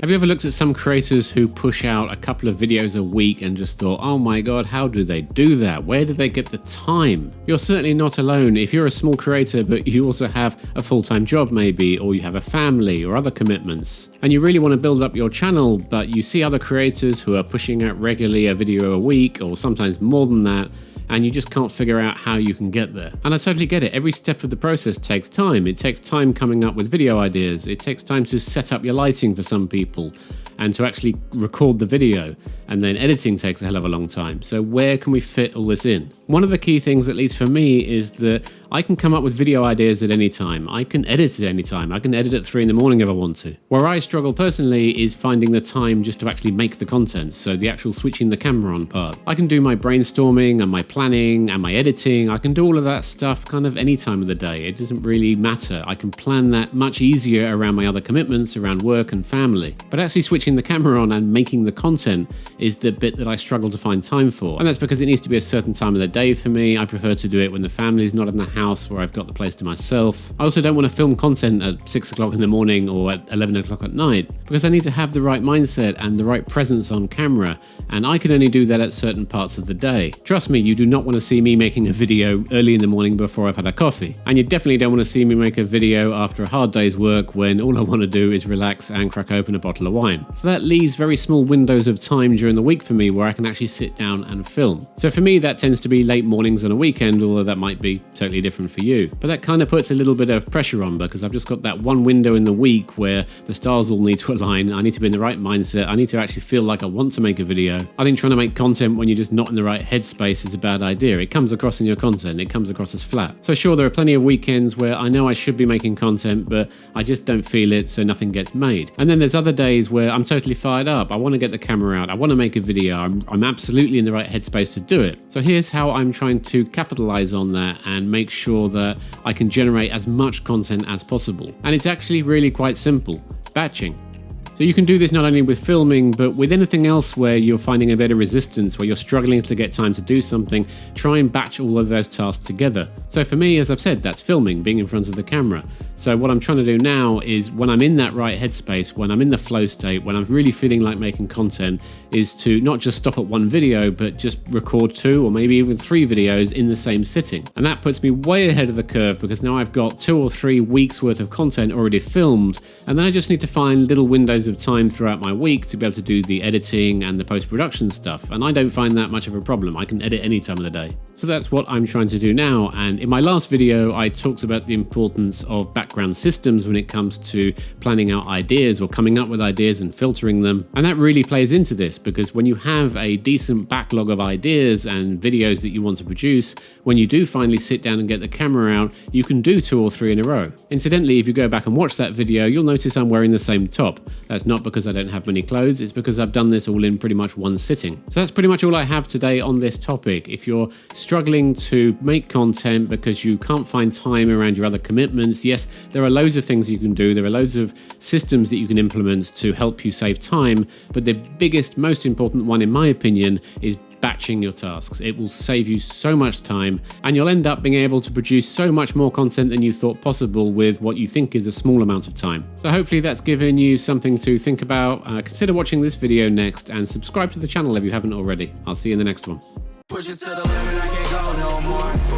Have you ever looked at some creators who push out a couple of videos a week and just thought, oh my god, how do they do that? Where do they get the time? You're certainly not alone. If you're a small creator but you also have a full-time job maybe, or you have a family or other commitments, and you really want to build up your channel, but you see other creators who are pushing out regularly a video a week or sometimes more than that, and you just can't figure out how you can get there. And I totally get it. Every step of the process takes time. It takes time coming up with video ideas. It takes time to set up your lighting for some people and to actually record the video. And then editing takes a hell of a long time. So where can we fit all this in? One of the key things, at least for me, is that I can come up with video ideas at any time. I can edit at any time. I can edit at 3 in the morning if I want to. Where I struggle personally is finding the time just to actually make the content. So the actual switching the camera on part. I can do my brainstorming and my planning and my editing. I can do all of that stuff kind of any time of the day. It doesn't really matter. I can plan that much easier around my other commitments, around work and family. But actually switching the camera on and making the content is the bit that I struggle to find time for. And that's because it needs to be a certain time of the day for me. I prefer to do it when the family's not in the house, where I've got the place to myself. I also don't want to film content at 6 o'clock in the morning or at 11 o'clock at night, because I need to have the right mindset and the right presence on camera, and I can only do that at certain parts of the day. Trust me, you do not want to see me making a video early in the morning before I've had a coffee. And you definitely don't want to see me make a video after a hard day's work when all I want to do is relax and crack open a bottle of wine. So that leaves very small windows of time during the week for me where I can actually sit down and film. So for me, that tends to be late mornings on a weekend, although that might be totally different for you. But that kind of puts a little bit of pressure on, because I've just got that one window in the week where the stars all need to align. I need to be in the right mindset. I need to actually feel like I want to make a video. I think trying to make content when you're just not in the right headspace is a bad idea. It comes across in your content. It comes across as flat. So sure, there are plenty of weekends where I know I should be making content, but I just don't feel it, so nothing gets made. And then there's other days where I'm totally fired up. I want to get the camera out. I want to make a video. I'm absolutely in the right headspace to do it. So here's how I'm trying to capitalize on that and make sure that I can generate as much content as possible. And it's actually really quite simple. Batching. So you can do this not only with filming, but with anything else where you're finding a bit of resistance, where you're struggling to get time to do something. Try and batch all of those tasks together. So for me, as I've said, that's filming, being in front of the camera. So what I'm trying to do now is, when I'm in that right headspace, when I'm in the flow state, when I'm really feeling like making content, is to not just stop at one video, but just record 2 or maybe even 3 videos in the same sitting. And that puts me way ahead of the curve, because now I've got 2 or 3 weeks worth of content already filmed, and then I just need to find little windows of time throughout my week to be able to do the editing and the post-production stuff. And I don't find that much of a problem. I can edit any time of the day. So that's what I'm trying to do now. And in my last video, I talked about the importance of background systems when it comes to planning out ideas or coming up with ideas and filtering them. And that really plays into this, because when you have a decent backlog of ideas and videos that you want to produce, when you do finally sit down and get the camera out, you can do 2 or 3 in a row. Incidentally, if you go back and watch that video, you'll notice I'm wearing the same top. That's not because I don't have many clothes, it's because I've done this all in pretty much one sitting. So that's pretty much all I have today on this topic. If you're struggling to make content because you can't find time around your other commitments, yes, there are loads of things you can do. There are loads of systems that you can implement to help you save time. But the biggest, most important one, in my opinion, is batching your tasks. It will save you so much time, and you'll end up being able to produce so much more content than you thought possible with what you think is a small amount of time. So hopefully that's given you something to think about. Consider watching this video next, and subscribe to the channel if you haven't already. I'll see you in the next one. Push it to the limit, I can't go no more.